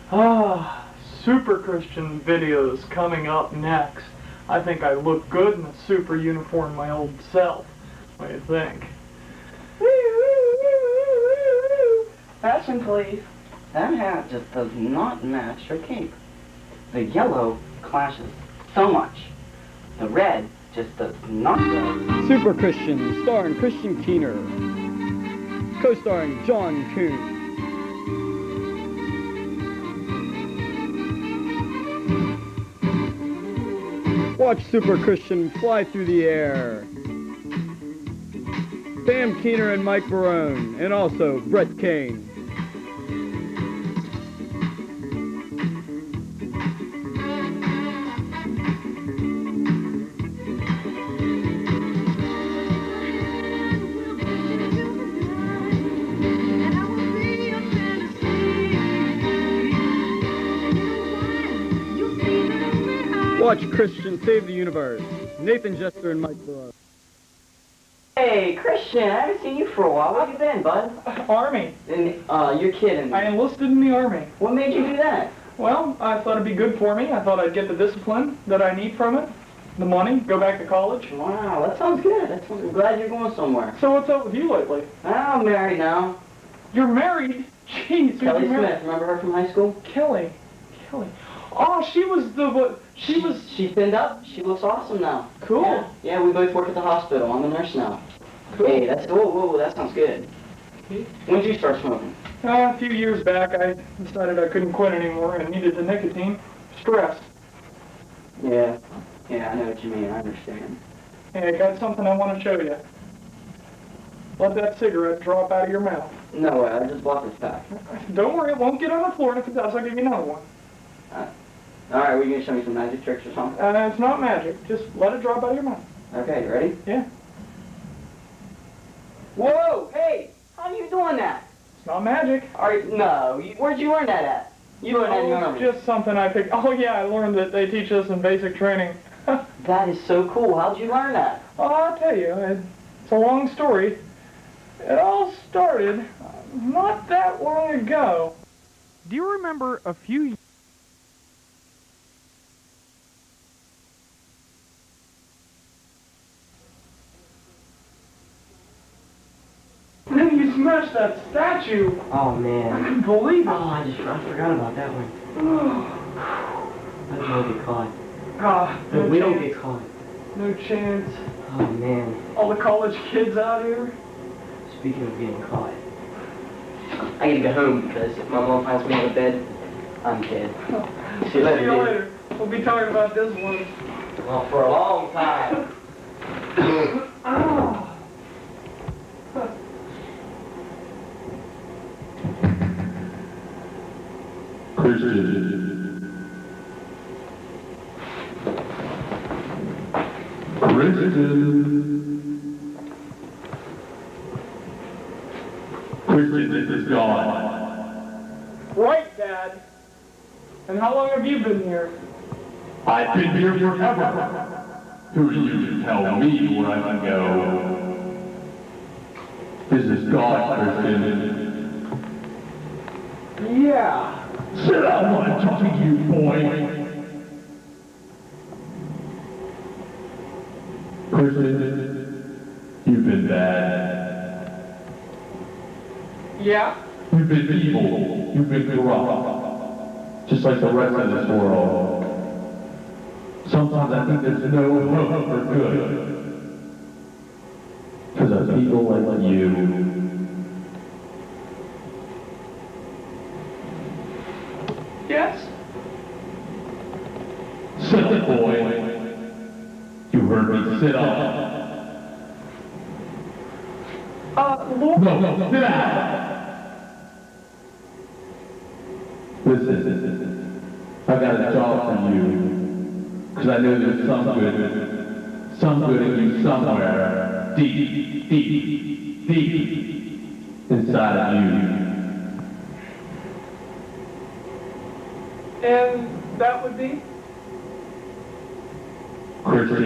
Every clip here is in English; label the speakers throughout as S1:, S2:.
S1: Ah, super Christian videos coming up next. I think I look good in a super uniform my old self. What do you think?
S2: Fashion, please. That hat just does not match your cape. The yellow clashes so much. The red just does not go.
S3: Super Christian, starring Christian Keener. Co-starring John Kuhn. Watch Super Christian fly through the air. Sam Keener and Mike Barone, and also Brett Kane. Watch Christian Save the Universe. Nathan Jester and Mike Barone.
S2: Hey, Christian, I haven't seen you for a while. Where have you been, bud?
S1: Army.
S2: You're kidding me.
S1: I enlisted in the Army.
S2: What made you do that?
S1: Well, I thought it'd be good for me. I thought I'd get the discipline that I need from it, the money, go back to college.
S2: Wow, that sounds good. I'm glad you're going somewhere.
S1: So what's up with you lately?
S2: I'm married now.
S1: You're married? Jeez,
S2: Kelly Smith, remember her from high school?
S1: Kelly. Oh, she was the what?
S2: She's thinned up. She looks awesome now.
S1: Cool.
S2: Yeah, we both work at the hospital. I'm a nurse now.
S1: Cool.
S2: Hey, whoa, that sounds good. When did you start smoking?
S1: A few years back, I decided I couldn't quit anymore and needed the nicotine. Stress.
S2: Yeah, I know what you mean. I understand.
S1: Hey, I got something I want to show you. Let that cigarette drop out of your mouth.
S2: No way, I just bought this pack.
S1: Don't worry, it won't get on the floor, and if it does, I'll give you another one.
S2: Alright, were you going to show me some magic tricks or something?
S1: It's not magic. Just let it drop out of your mouth.
S2: Okay, you ready?
S1: Yeah.
S2: Whoa, hey, how are you doing that?
S1: It's not magic.
S2: No, where'd you learn that at? You learned that in the Army.
S1: It's just something I picked. Oh yeah, I learned that they teach us in basic training.
S2: That is so cool. How'd you learn that?
S1: Oh, I'll tell you, it's a long story. It all started not that long ago. Do you remember a few Then you smashed that statue.
S2: Oh, man.
S1: I couldn't believe it.
S2: Oh, I forgot about that one. I don't get caught. We don't get caught.
S1: No chance.
S2: Oh, man.
S1: All the college kids out here.
S2: Speaking of getting caught, I gotta go home because if my mom finds me on the bed, I'm dead. See you later.
S1: We'll be talking about this one.
S2: Well, for a long time.
S1: Oh.
S4: Christian is gone.
S1: Right, Dad. And how long have you been here?
S4: I've been here forever. Who are you to tell me where I can go? This is God, Christian.
S1: Yeah.
S4: Sit down while I'm talking to you, boy. Christian, you've been bad.
S1: Yeah?
S4: You've been evil. You've been corrupt. Just like the rest of this world. Sometimes I think there's no hope for good. Because of people like you.
S1: Yes?
S4: Sit up, boy. You heard me. Sit up.
S1: Lord.
S4: No, sit down. Listen, I got a job for you. Because I know there's some good in you somewhere. Deep inside of you.
S1: And that would be?
S4: Christian,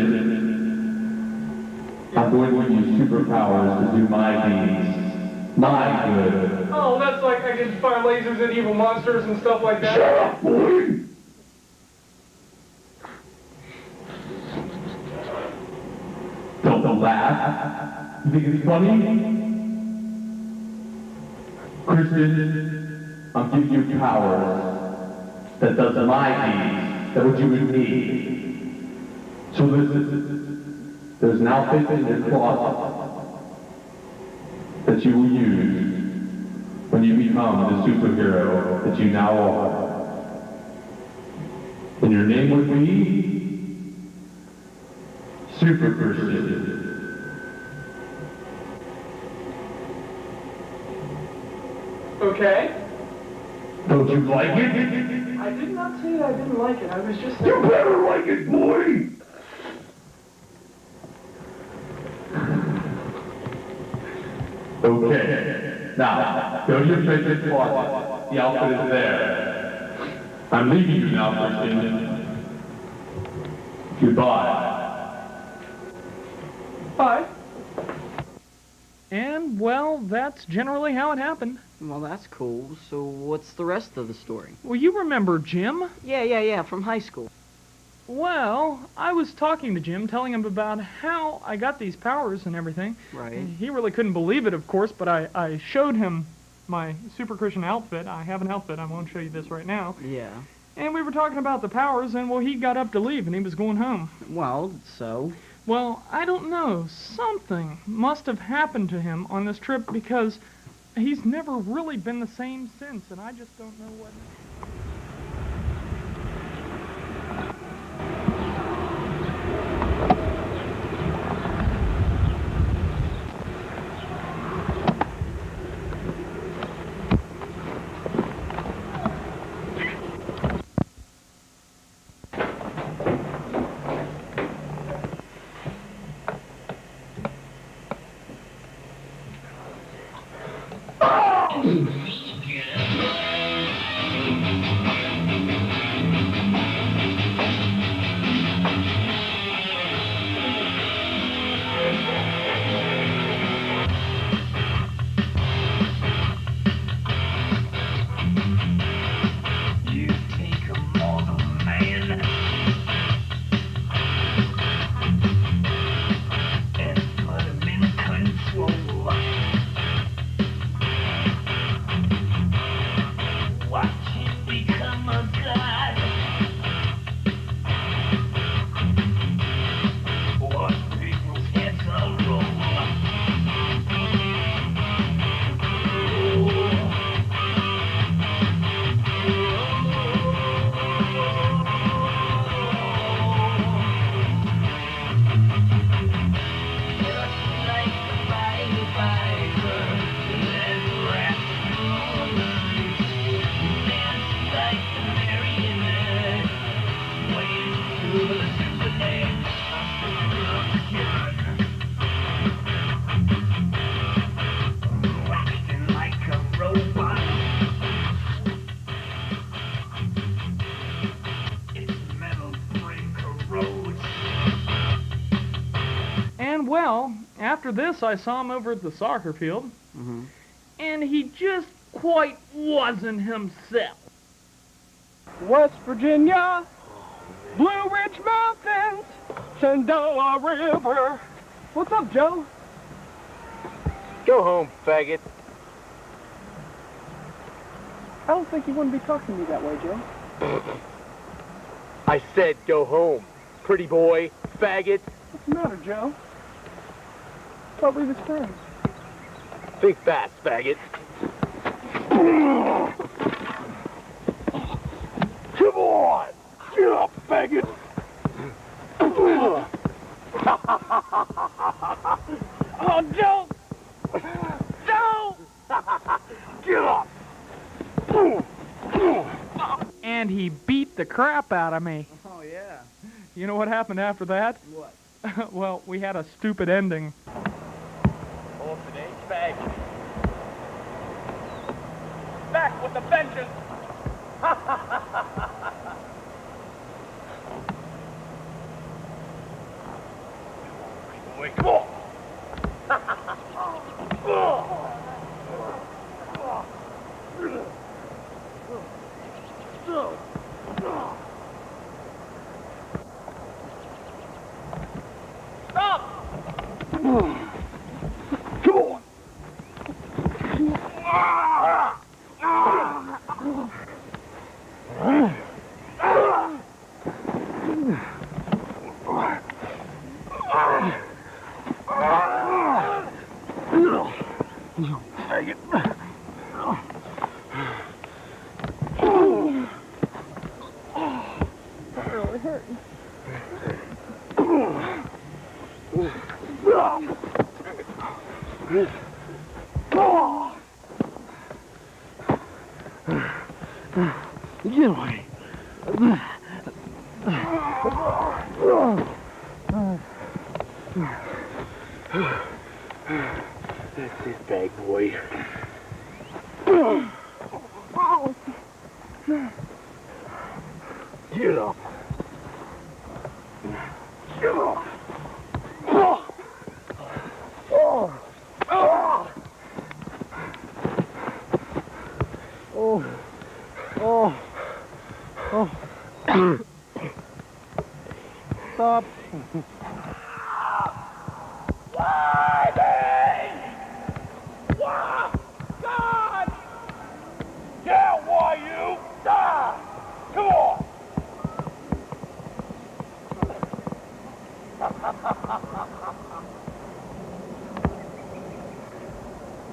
S4: I'm going to use superpowers to do my deeds. My good.
S1: Oh, that's like I can fire lasers at evil monsters and stuff like that.
S4: Shut up, boy! Don't laugh. You think it's funny? Christian, I'm giving you powers that does my deeds, that what you would need. So listen, there's an outfit in your closet that you will use when you become the superhero that you now are. And your name would be Super Christian.
S1: Okay.
S4: Don't you like it?
S1: I did not say that I didn't like it. I was just saying.
S4: You better like it, boy! Okay. Now, go to your favorite closet. The outfit is there. I'm leaving you now, Christian. Goodbye.
S1: Bye. And, well, that's generally how it happened.
S5: Well, that's cool. So what's the rest of the story?
S1: Well, you remember Jim?
S5: Yeah, from high school.
S1: Well, I was talking to Jim, telling him about how I got these powers and everything.
S5: Right.
S1: He really couldn't believe it, of course, but I showed him my Super Christian outfit. I have an outfit. I won't show you this right now.
S5: Yeah.
S1: And we were talking about the powers, and, well, he got up to leave, and he was going home.
S5: Well, so?
S1: Well, I don't know. Something must have happened to him on this trip because he's never really been the same since, and I just don't know what... And, well, after this, I saw him over at the soccer field, and he just quite wasn't himself. West Virginia, Blue Ridge Mountains, Shenandoah River. What's up, Joe?
S6: Go home, faggot.
S1: I don't think you wouldn't be talking to me that way, Joe.
S6: I said go home, pretty boy, faggot.
S1: What's the matter, Joe? Thought we was friends.
S6: Think fast, faggot. Come on! Get up, faggot!
S1: Oh, Joe! Joe!
S6: Get up!
S1: And he beat the crap out of me.
S5: Oh, yeah.
S1: You know what happened after that?
S5: What?
S1: Well, we had a stupid ending.
S6: Orphanage faggot.
S1: Back with the vengeance!
S6: Boy, come on!
S7: Get away.
S6: That's it, bag boy. Get up. Get up.
S7: Stop.
S6: God! Yeah, why you? Come on!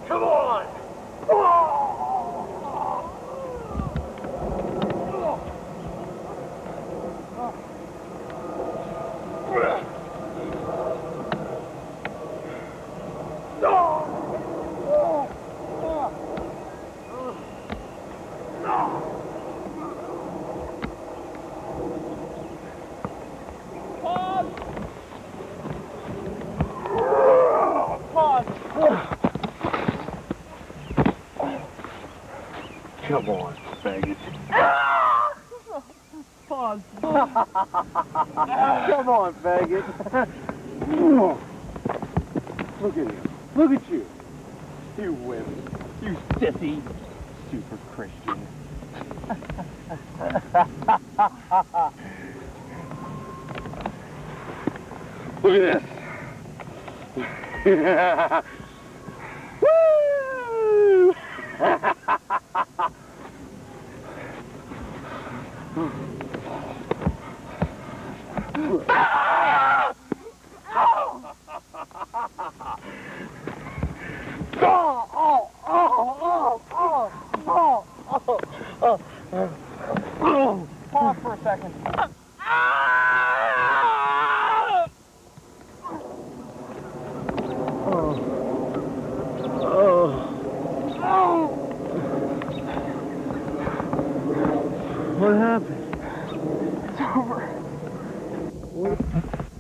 S6: Come on! Come on, faggot.
S7: Pause. Come on, faggot. Look at you. Look at you. You wimp. You sissy. Super Christian. Look at this. Woo! Pause for a second. What happened? It's over.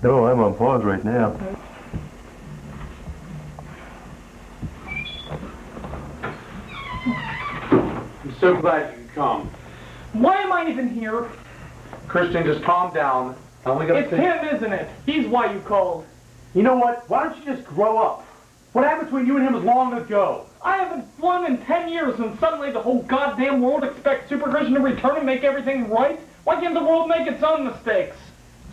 S4: No, I'm on pause right now.
S8: I'm so glad you could come.
S1: Why am I even here?
S8: Christian, just calm down. I only gotta
S1: It's him, isn't it? He's why you called.
S8: You know what? Why don't you just grow up? What happened between you and him was long ago.
S1: I haven't flown in 10 years and suddenly the whole goddamn world expects Super Christian to return and make everything right? Why can't the world make its own mistakes?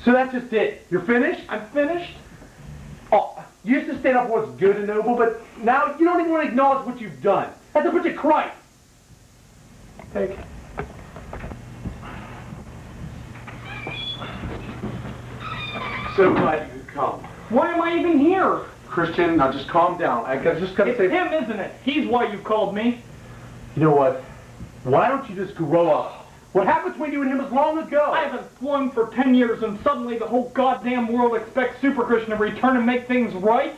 S8: So that's just it. You're finished?
S1: I'm finished?
S8: Oh, you used to stand up for what's good and noble, but now you don't even want to acknowledge what you've done. That's a bunch of Christ.
S1: Take.
S8: So glad you could come.
S1: Why am I even here?
S8: Christian, now just calm down. Just gotta
S1: It's
S8: say...
S1: him, isn't it? He's why you called me.
S8: You know what? Why don't you just grow up? What happened between you and him was long ago.
S1: I haven't flown for 10 years and suddenly the whole goddamn world expects Super Christian to return and make things right?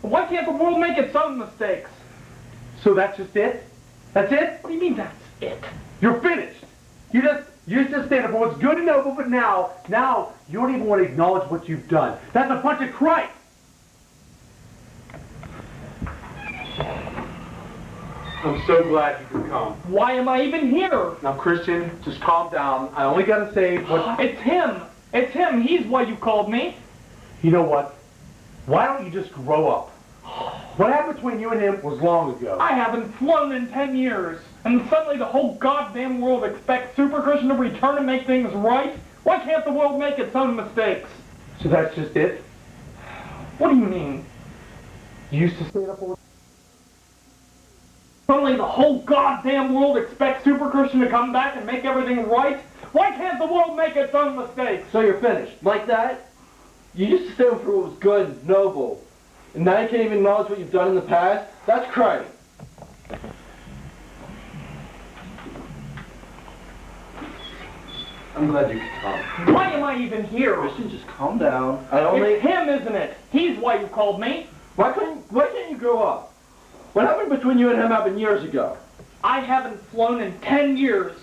S1: Why can't the world make its own mistakes?
S8: So that's just it? That's it?
S1: What do you mean that's it?
S8: You're finished. You used to stand up for what's good and noble, but now you don't even want to acknowledge what you've done. That's a bunch of Christ. I'm so glad you could come.
S1: Why am I even here?
S8: Now, Christian, just calm down. I only gotta say what...
S1: It's him. It's him. He's why you called me.
S8: You know what? Why don't you just grow up? What happened between you and him was long ago.
S1: I haven't flown in 10 years. and suddenly the whole goddamn world expects Super Christian to return and make things right? Why can't the world make its own mistakes?
S8: So that's just it?
S1: What do you mean?
S8: You used to stand up for...
S1: Suddenly the whole goddamn world expects Super Christian to come back and make everything right? Why can't the world make its own mistakes?
S7: So you're finished. Like that? You used to stand for what was good and noble. And now you can't even acknowledge what you've done in the past? That's crying. I'm glad you could come.
S1: Why am I even here?
S7: Christian, just calm down.
S1: It's him, isn't it? He's why you called me.
S7: Why can't you grow up? What happened between you and him happened years ago.
S1: I haven't flown in 10 years.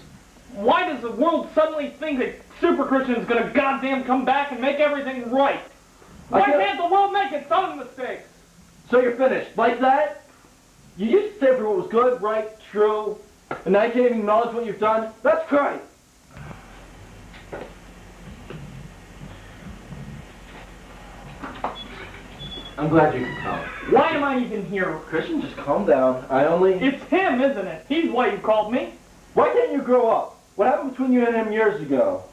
S1: Why does the world suddenly think that Super Christian's gonna goddamn come back and make everything right? Why can't the world make its own mistakes?
S7: So you're finished. Like that? You used to stand for what was good, right, true, and now you can't even acknowledge what you've done? That's crying. I'm glad you could come.
S1: Why am I even here?
S7: Christian, just calm down.
S1: It's him, isn't it? He's why you called me.
S7: Why can't you grow up? What happened between you and him years ago?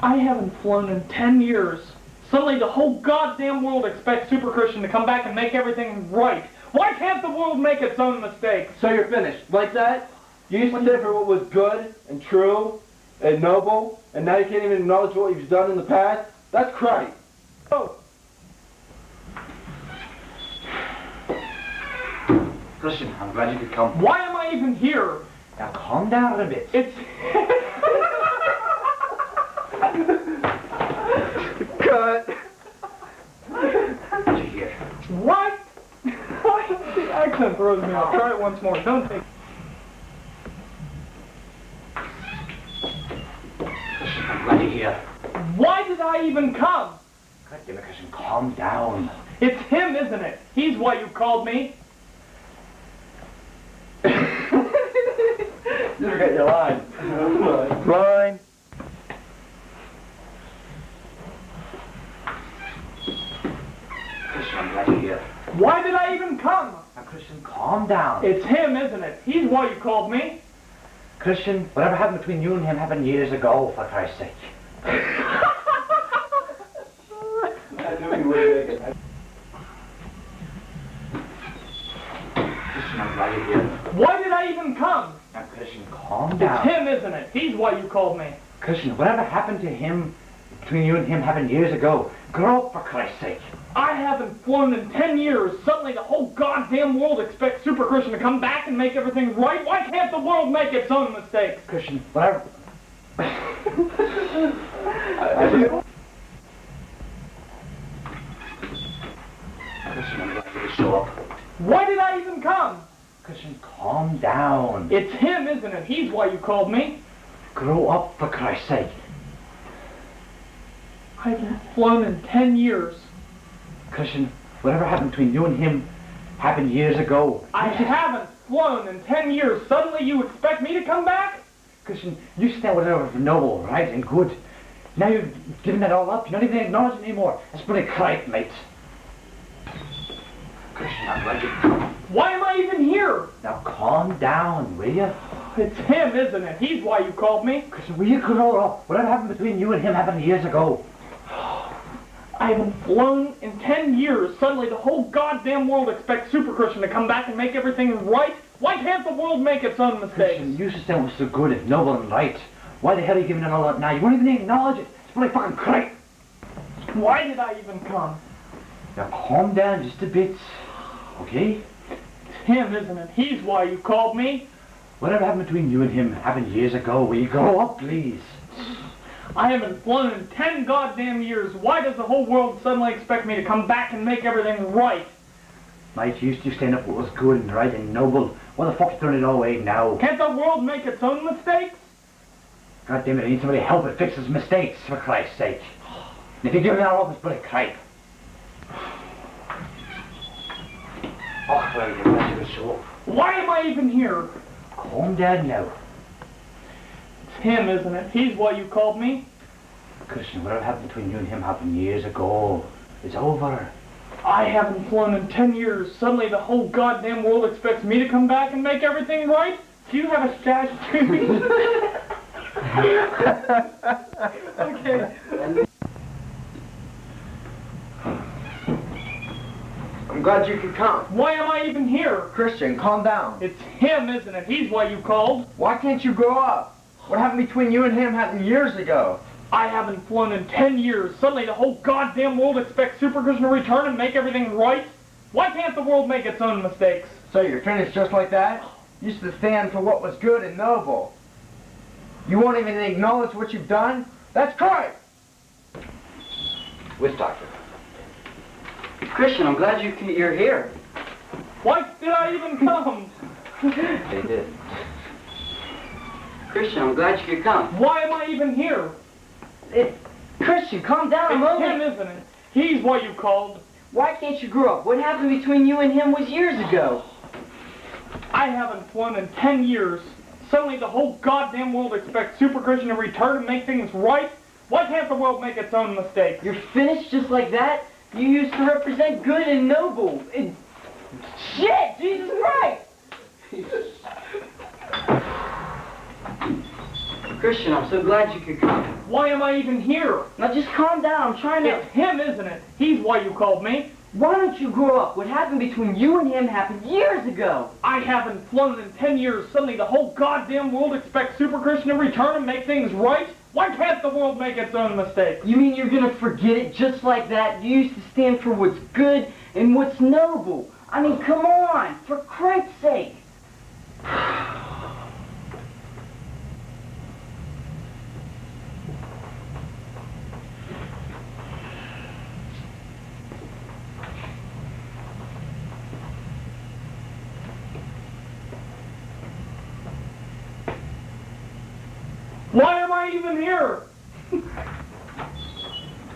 S1: I haven't flown in 10 years. Suddenly the whole goddamn world expects Super Christian to come back and make everything right. Why can't the world make its own mistakes?
S7: So you're finished. Like that? You used to stand for what was good and true and noble, and now you can't even acknowledge what you've done in the past? That's crying.
S1: Oh.
S8: Christian, I'm glad you could come.
S1: Why am I even here?
S8: Now calm down a bit.
S1: It's...
S7: Cut.
S8: Did you hear?
S1: What? The accent throws me off. Try it once more. Don't take...
S8: Christian, I'm glad you're here.
S1: Why did I even come?
S8: God damn it, Christian, calm down.
S1: It's him, isn't it? He's why you called me.
S7: You forgot your line.
S8: Line. Christian, I'm glad you're here.
S1: Why did I even come?
S8: Now, Christian, calm down.
S1: It's him, isn't it? He's why you called me.
S8: Christian, whatever happened between you and him happened years ago, for Christ's sake. Christian, I'm glad you're here.
S1: Why did I even come?
S8: Now, Christian, calm down.
S1: It's him, isn't it? He's why you called me.
S8: Christian, whatever happened to him, between you and him happened years ago. Grow up, for Christ's sake.
S1: I haven't flown in 10 years. Suddenly the whole goddamn world expects Super Christian to come back and make everything right. Why can't the world make its own mistakes?
S8: Christian, whatever... Christian, I'm glad you could show up.
S1: Why did I even come?
S8: Christian, calm down.
S1: It's him, isn't it? He's why you called me.
S8: Grow up, for Christ's sake.
S1: I haven't flown in 10 years.
S8: Christian, whatever happened between you and him happened years ago.
S1: I haven't flown in 10 years. Suddenly you expect me to come back?
S8: Christian, you stand whatever was noble, right, and good. Now you've given that all up. You're not even acknowledging it anymore. That's pretty crap, mate. Christian, I'm glad you come.
S1: Why am I even here?
S8: Now calm down, will you?
S1: It's him, isn't it? He's why you called me.
S8: Christian, will you grow up? Whatever happened between you and him happened years ago.
S1: I haven't flown in 10 years. Suddenly the whole goddamn world expects Super Christian to come back and make everything right. Why can't the world make its own mistakes?
S8: Christian, you used to stand was so good and noble and right. Why the hell are you giving it all up now? You won't even acknowledge it. It's pretty fucking crap.
S1: Why did I even come?
S8: Now calm down just a bit, okay?
S1: It's him, isn't it? He's why you called me.
S8: Whatever happened between you and him happened years ago. Will you grow up, please?
S1: I haven't flown in 10 goddamn years. Why does the whole world suddenly expect me to come back and make everything right?
S8: Mate, you used to stand up for what was good and right and noble. Why the fuck's throwing it all away now?
S1: Can't the world make its own mistakes?
S8: God damn it, I need somebody to help it fix its mistakes, for Christ's sake. And if you give me that up, it's pretty crap. Oh, well, you're glad you could show up.
S1: Why am I even here?
S8: Calm down now.
S1: It's him, isn't it? He's why you called me.
S8: Christian, whatever happened between you and him happened years ago. It's over.
S1: I haven't flown in 10 years. Suddenly the whole goddamn world expects me to come back and make everything right? Do you have a stash too? Okay.
S6: I'm glad you could come.
S1: Why am I even here?
S6: Christian, calm down.
S1: It's him, isn't it? He's why you called.
S6: Why can't you grow up? What happened between you and him happened years ago.
S1: I haven't flown in 10 years. Suddenly the whole goddamn world expects Super Christian to return and make everything right? Why can't the world make its own mistakes?
S6: So you're finished just like that? You used to stand for what was good and noble. You won't even acknowledge what you've done? That's correct! Which doctor?
S2: Christian, I'm glad you're here.
S1: Why did I even come?
S2: They did. Christian, I'm glad you could come.
S1: Why am I even here?
S2: Christian, calm down a
S1: It's
S2: moment.
S1: him, isn't it? He's why you called.
S2: Why can't you grow up? What happened between you and him was years ago.
S1: I haven't flown in 10 years. Suddenly the whole goddamn world expects Super Christian to return and make things right? Why can't the world make its own mistakes?
S2: You're finished just like that? You used to represent good and noble. Shit! Jesus Christ! Christian, I'm so glad you could come.
S1: Why am I even here?
S2: Now just calm down. I'm trying to...
S1: It's him, isn't it? He's why you called me.
S2: Why don't you grow up? What happened between you and him happened years ago.
S1: I haven't flown in 10 years. Suddenly the whole goddamn world expects Super Christian to return and make things right? Why can't the world make its own mistakes?
S2: You mean you're gonna forget it just like that? You used to stand for what's good and what's noble. I mean, come on, for Christ's sake.
S1: Why am I even here?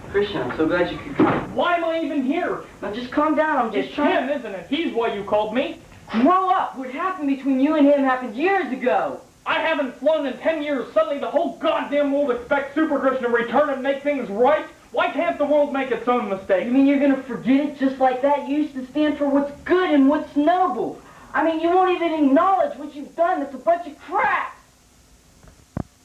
S2: Christian, I'm so glad you could come.
S1: Why am I even here?
S2: Now just calm down. I'm just
S1: It's
S2: trying
S1: him, isn't it? He's why you called me.
S2: Grow up! What happened between you and him happened years ago!
S1: I haven't flown in 10 years. Suddenly the whole goddamn world expects Super Christian to return and make things right? Why can't the world make its own mistakes?
S2: You mean you're gonna forget it just like that? You used to stand for what's good and what's noble. I mean, you won't even acknowledge what you've done. That's a bunch of crap!